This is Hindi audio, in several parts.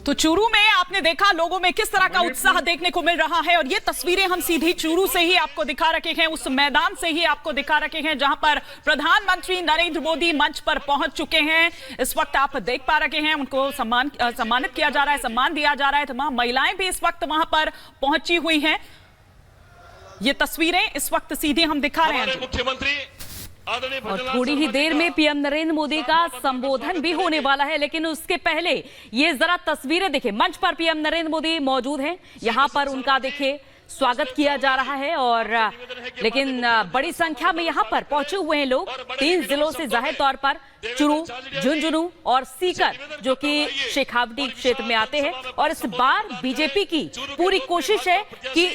तो चूरू में आपने देखा लोगों में किस तरह का उत्साह देखने को मिल रहा है और ये तस्वीरें हम सीधी चूरू से ही आपको दिखा रखे हैं, उस मैदान से ही आपको दिखा रखे हैं जहां पर प्रधानमंत्री नरेंद्र मोदी मंच पर पहुंच चुके हैं। इस वक्त आप देख पा रहे हैं उनको सम्मानित किया जा रहा है, सम्मान दिया जा रहा है। तमाम महिलाएं भी इस वक्त वहां पर पहुंची हुई हैं। ये तस्वीरें इस वक्त सीधी हम दिखा रहे हैं। मुख्यमंत्री और थोड़ी ही देर में पीएम नरेंद्र मोदी का संबोधन भी होने वाला है, लेकिन उसके पहले ये जरा तस्वीरें देखें। मंच पर पीएम नरेंद्र मोदी मौजूद हैं, यहाँ पर उनका देखिए स्वागत किया जा रहा है और लेकिन बड़ी संख्या में यहाँ पर पहुंचे हुए हैं लोग। 3 जिलों से जाहिर तौर पर चूरू, झुंझुनू और सीकर जो कि शेखावटी क्षेत्र में आते हैं। और इस बार बीजेपी की पूरी कोशिश है कि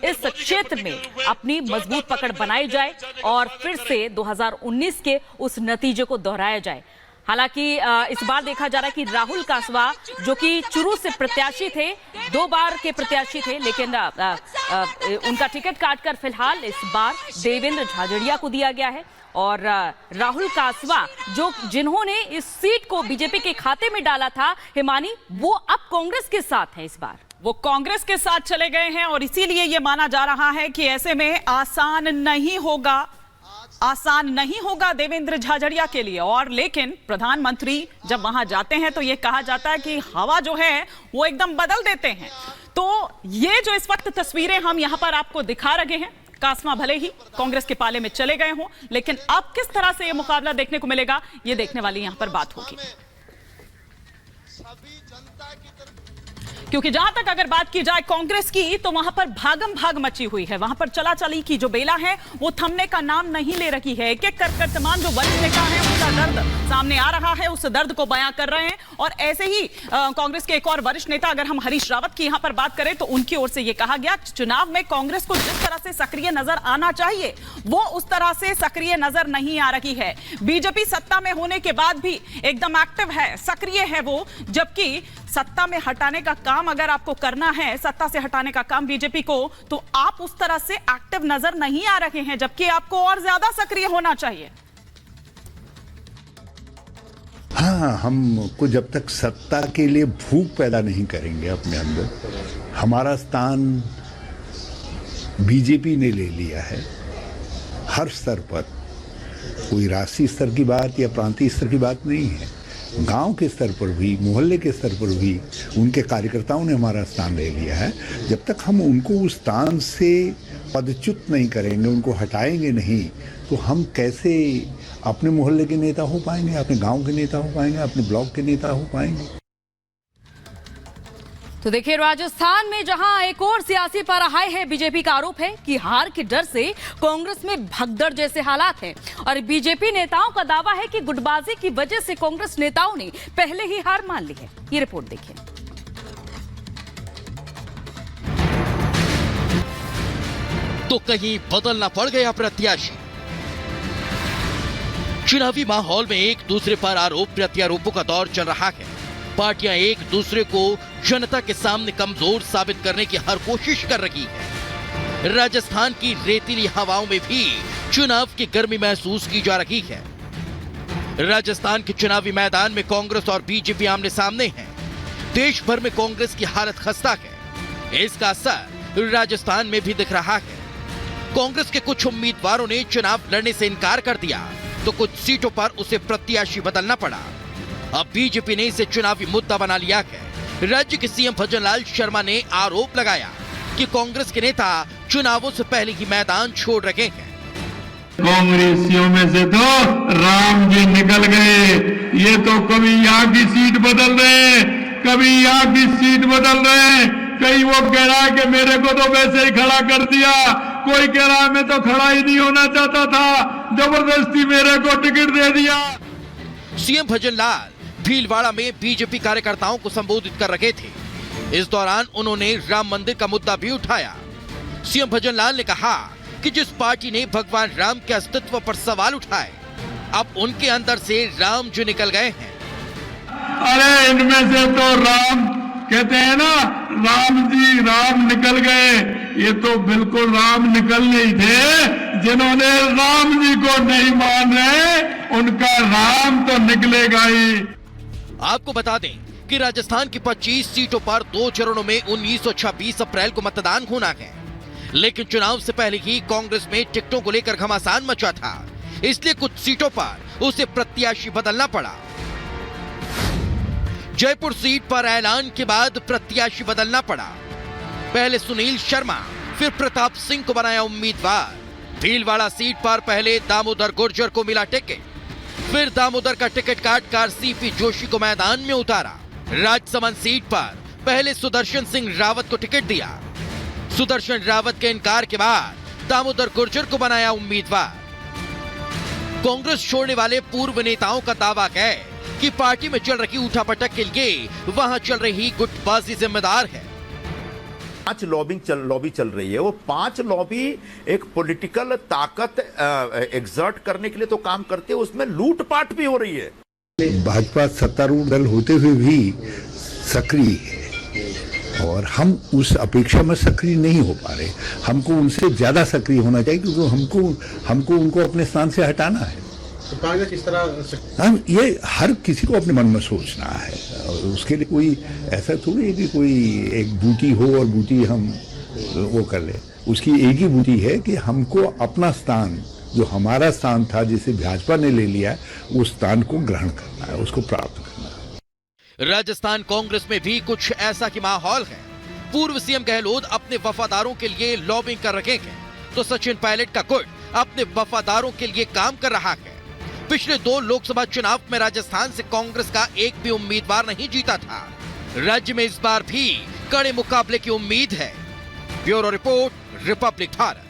इस क्षेत्र में अपनी मजबूत पकड़ बनाई जाए और फिर से 2019 के उस नतीजे को दोहराया जाए। हालांकि इस बार देखा जा रहा है कि राहुल कासवा जो कि चूरू से प्रत्याशी थे, 2 बार के प्रत्याशी थे, लेकिन उनका टिकट काटकर फिलहाल इस बार देवेंद्र झाझड़िया को दिया गया है। और राहुल कासवा जिन्होंने इस सीट को बीजेपी के खाते में डाला था, हिमानी, वो अब कांग्रेस के साथ है। इस बार वो कांग्रेस के साथ चले गए हैं और इसीलिए ये माना जा रहा है कि ऐसे में आसान नहीं होगा देवेंद्र झाझड़िया के लिए। और लेकिन प्रधानमंत्री जब वहां जाते हैं तो यह कहा जाता है कि हवा जो है वो एकदम बदल देते हैं। तो ये जो इस वक्त तस्वीरें हम यहां पर आपको दिखा रहे हैं, कासवा भले ही कांग्रेस के पाले में चले गए हों, लेकिन अब किस तरह से ये मुकाबला देखने को मिलेगा, ये देखने वाली यहां पर बात होगी। क्योंकि जहां तक अगर बात की जाए कांग्रेस की, तो वहां पर भागम भाग मची हुई है। वहां पर चला चली की जो बेला है वो थमने का नाम नहीं ले रही है। एक एक कर तमाम जो वरिष्ठ नेता है उनका दर्द सामने आ रहा है, उस दर्द को बयां कर रहे हैं। और ऐसे ही कांग्रेस के एक और वरिष्ठ नेता अगर हम हरीश रावत की यहां पर बात करें तो उनकी ओर से यह कहा गया चुनाव में कांग्रेस को जिस तरह से सक्रिय नजर आना चाहिए वो उस तरह से सक्रिय नजर नहीं आ रही है। बीजेपी सत्ता में होने के बाद भी एकदम एक्टिव है, सक्रिय है वो, जबकि सत्ता में हटाने का काम अगर आपको करना है, सत्ता से हटाने का काम बीजेपी को, तो आप उस तरह से एक्टिव नजर नहीं आ रहे हैं, जबकि आपको और ज्यादा सक्रिय होना चाहिए। हाँ, हमको जब तक सत्ता के लिए भूख पैदा नहीं करेंगे अपने अंदर, हमारा स्थान बीजेपी ने ले लिया है हर स्तर पर। कोई राष्ट्रीय स्तर की बात या प्रांतीय स्तर की बात नहीं है, गांव के स्तर पर भी, मोहल्ले के स्तर पर भी उनके कार्यकर्ताओं ने हमारा स्थान ले लिया है। जब तक हम उनको उस स्थान से पदच्युत नहीं करेंगे, उनको हटाएंगे नहीं, तो हम कैसे अपने मोहल्ले के नेता हो पाएंगे, अपने गांव के नेता हो पाएंगे, अपने ब्लॉक के नेता हो पाएंगे। तो देखिए, राजस्थान में जहां एक और सियासी पराहाय है, बीजेपी का आरोप है कि हार के डर से कांग्रेस में भगदड़ जैसे हालात हैं। और बीजेपी नेताओं का दावा है कि गुटबाजी की वजह से कांग्रेस नेताओं ने पहले ही हार मान ली है। ये रिपोर्ट देखिए। तो कहीं बदलना पड़ गया प्रत्याशी। चुनावी माहौल में एक दूसरे पर आरोप प्रत्यारोपों का दौर चल रहा है। पार्टियां एक दूसरे को जनता के सामने कमजोर साबित करने की हर कोशिश कर रही है। राजस्थान की रेतीली हवाओं में भी चुनाव की गर्मी महसूस की जा रही है। राजस्थान के चुनावी मैदान में कांग्रेस और बीजेपी आमने सामने हैं। देश भर में कांग्रेस की हालत खस्ता है। इसका असर राजस्थान में भी दिख रहा है। कांग्रेस के कुछ उम्मीदवारों ने चुनाव लड़ने से इनकार कर दिया, तो कुछ सीटों पर उसे प्रत्याशी बदलना पड़ा। अब बीजेपी ने इसे चुनावी मुद्दा बना लिया है। राज्य के सीएम भजनलाल शर्मा ने आरोप लगाया कि कांग्रेस के नेता चुनावों से पहले ही मैदान छोड़ रहे हैं। कांग्रेसियों में से तो राम जी निकल गए। ये तो कभी यहाँ की सीट बदल रहे, कभी यहाँ की सीट बदल रहे। कहीं वो कह रहा है कि मेरे को तो वैसे ही खड़ा कर दिया, कोई कह रहा है मैं तो खड़ा ही नहीं होना चाहता था, जबरदस्ती मेरे को टिकट दे दिया। सीएम भजनलाल भीलवाड़ा में बीजेपी कार्यकर्ताओं को संबोधित कर रहे थे। इस दौरान उन्होंने राम मंदिर का मुद्दा भी उठाया। सीएम भजनलाल ने कहा कि जिस पार्टी ने भगवान राम के अस्तित्व पर सवाल उठाए, अब उनके अंदर से राम जो निकल गए हैं। अरे इनमें से तो राम कहते हैं ना, राम निकल गए। ये तो बिल्कुल राम निकल नहीं थे। जिन्होंने राम जी को नहीं मान रहे, उनका राम तो निकलेगा ही। आपको बता दें कि राजस्थान की 25 सीटों पर 2 चरणों में 19 और 26 अप्रैल को मतदान होना है। लेकिन चुनाव से पहले ही कांग्रेस में टिकटों को लेकर घमासान मचा था, इसलिए कुछ सीटों पर उसे प्रत्याशी बदलना पड़ा। जयपुर सीट पर ऐलान के बाद प्रत्याशी बदलना पड़ा। पहले सुनील शर्मा, फिर प्रताप सिंह को बनाया उम्मीदवार। भीलवाड़ा सीट पर पहले दामोदर गुर्जर को मिला टिकट, फिर दामोदर का टिकट काटकर सीपी जोशी को मैदान में उतारा। राजसमंद सीट पर पहले सुदर्शन सिंह रावत को टिकट दिया। सुदर्शन रावत के इनकार के बाद दामोदर गुर्जर को बनाया उम्मीदवार। कांग्रेस छोड़ने वाले पूर्व नेताओं का दावा है कि पार्टी में चल रही उठापटक के लिए वहां चल रही गुटबाजी जिम्मेदार है। 5 लॉबी चल रही है। वो 5 लॉबी एक पॉलिटिकल ताकत एग्जर्ट करने के लिए तो काम करते हैं, उसमें लूटपाट भी हो रही है। भाजपा सत्तारूढ़ दल होते हुए भी सक्रिय है और हम उस अपेक्षा में सक्रिय नहीं हो पा रहे। हमको उनसे ज्यादा सक्रिय होना चाहिए क्योंकि हमको उनको अपने स्थान से हटाना है। तो कांग्रेस किस तरह हम ये हर किसी को अपने मन में सोचना है। उसके लिए कोई ऐसा थोड़ी है कि कोई एक बूटी हो और बूटी हम वो कर ले। उसकी एक ही बूटी है कि हमको अपना स्थान, जो हमारा स्थान था जिसे भाजपा ने ले लिया, उस स्थान को ग्रहण करना है, उसको प्राप्त करना है। राजस्थान कांग्रेस में भी कुछ ऐसा की माहौल है। पूर्व सीएम गहलोत अपने वफादारों के लिए लॉबिंग कर रहे हैं, तो सचिन पायलट का गुट अपने वफादारों के लिए काम कर रहा है। पिछले 2 लोकसभा चुनाव में राजस्थान से कांग्रेस का एक भी उम्मीदवार नहीं जीता था। राज्य में इस बार भी कड़े मुकाबले की उम्मीद है। Bureau report, Republic Bharat.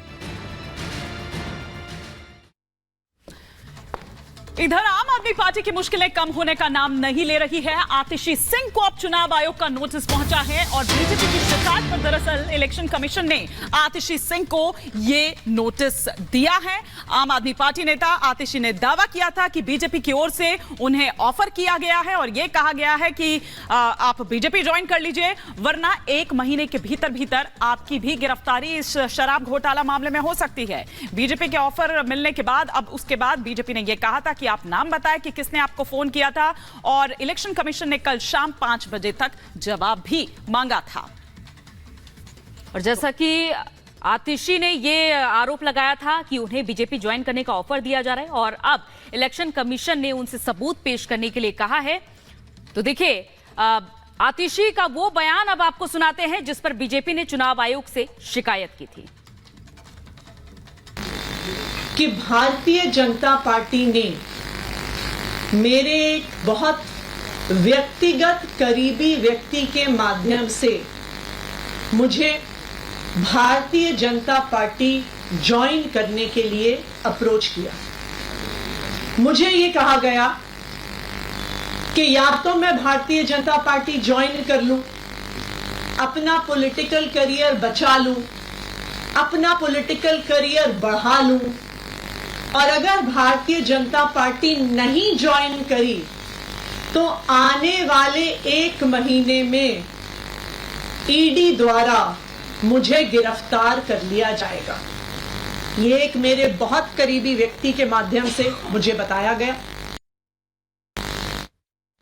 इधर आम आदमी पार्टी की मुश्किलें कम होने का नाम नहीं ले रही है। आतिशी सिंह को अब चुनाव आयोग का नोटिस पहुंचा है और बीजेपी की शिकायत पर दरअसल इलेक्शन कमीशन ने आतिशी सिंह को ये नोटिस दिया है। आम आदमी पार्टी नेता आतिशी ने दावा किया था कि बीजेपी की ओर से उन्हें ऑफर किया गया है और यह कहा गया है कि आप बीजेपी ज्वाइन कर लीजिए, वरना 1 महीने के भीतर आपकी भी गिरफ्तारी इस शराब घोटाला मामले में हो सकती है। बीजेपी के ऑफर मिलने के बाद अब उसके बाद बीजेपी ने यह कहा था कि आप नाम बताएं कि किसने आपको फोन किया था और इलेक्शन कमीशन ने कल शाम 5 बजे तक जवाब भी मांगा था। और जैसा कि आतिशी ने ये आरोप लगाया था कि उन्हें बीजेपी ज्वाइन करने का ऑफर दिया जा रहा है और अब इलेक्शन कमीशन ने उनसे सबूत पेश करने के लिए कहा है। तो देखिए, आतिशी का वो बयान अब आपको सुनाते हैं जिस पर बीजेपी ने चुनाव आयोग से शिकायत की थी कि भारतीय जनता पार्टी ने मेरे बहुत व्यक्तिगत करीबी व्यक्ति के माध्यम से मुझे भारतीय जनता पार्टी ज्वाइन करने के लिए अप्रोच किया। मुझे ये कहा गया कि या तो मैं भारतीय जनता पार्टी ज्वाइन कर लूं, अपना पॉलिटिकल करियर बचा लूं, अपना पॉलिटिकल करियर बढ़ा लूं, और अगर भारतीय जनता पार्टी नहीं ज्वाइन करी तो आने वाले 1 महीने में ईडी द्वारा मुझे गिरफ्तार कर लिया जाएगा। ये एक मेरे बहुत करीबी व्यक्ति के माध्यम से मुझे बताया गया।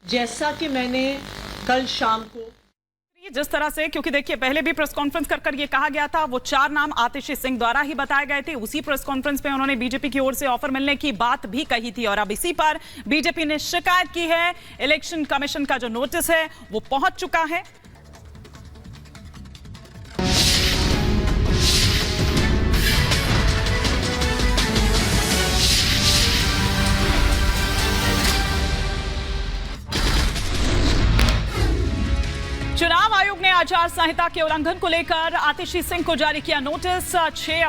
जैसा कि मैंने कल शाम को जिस तरह से, क्योंकि देखिए पहले भी प्रेस कॉन्फ्रेंस कर ये कहा गया था, वो 4 नाम आतिशी सिंह द्वारा ही बताए गए थे। उसी प्रेस कॉन्फ्रेंस में उन्होंने बीजेपी की ओर से ऑफर मिलने की बात भी कही थी और अब इसी पर बीजेपी ने शिकायत की है। इलेक्शन कमीशन का जो नोटिस है वो पहुंच चुका है। चुनाव आयोग ने आचार संहिता के उल्लंघन को लेकर आतिशी सिंह को जारी किया नोटिस। 6